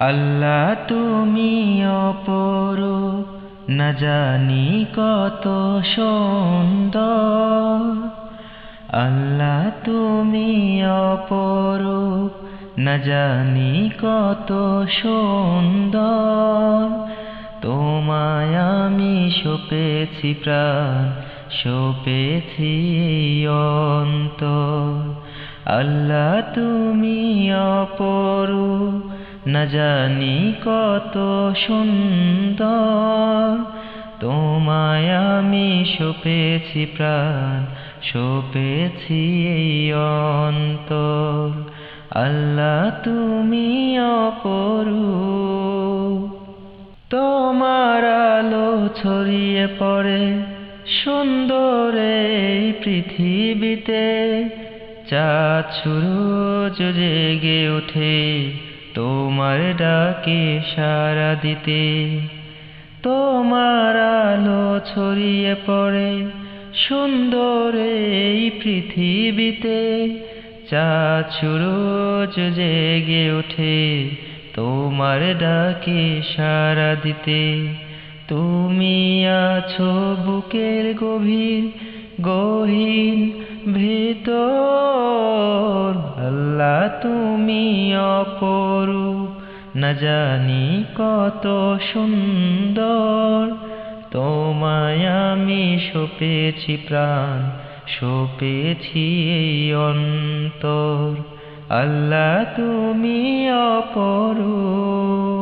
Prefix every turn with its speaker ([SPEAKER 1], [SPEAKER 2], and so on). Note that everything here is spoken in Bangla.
[SPEAKER 1] আল্লাহ তুমি অপরূপ, না জানি কত সুন্দর। আল্লাহ তুমি অপরূপ, না জানি কত সুন্দর। তোমায় আমি সপেছি প্রাণ, সপেছি অন্তর। আল্লাহ তুমি অপরূপ, না জানি কত সুন্দর। তোমায় আমি সপেছি প্রাণ, সপেছি অন্তর। আল্লাহ তুমি অপরূপ। তোমার আলো ছড়িয়ে পড়ে সুন্দর এই পৃথিবীতে। চাঁদ সূরজ জেগে ওঠে তোমার ডাকে সাড়া দিতে। তোমার আলো ছড়িয়ে পড়ে সুন্দর এই পৃথিবীতে। চাঁদ সূরজ জেগে ওঠে তোমার ডাকে সাড়া দিতে। তুমি আছো বুকের গভীর গহীন ভেতর। আল্লাহ তুমি অপরূপ, না জানি কত সুন্দর। তোমায় আমি সপেছি প্রাণ, সপেছি অন্তর। আল্লাহ তুমি অপরূপ।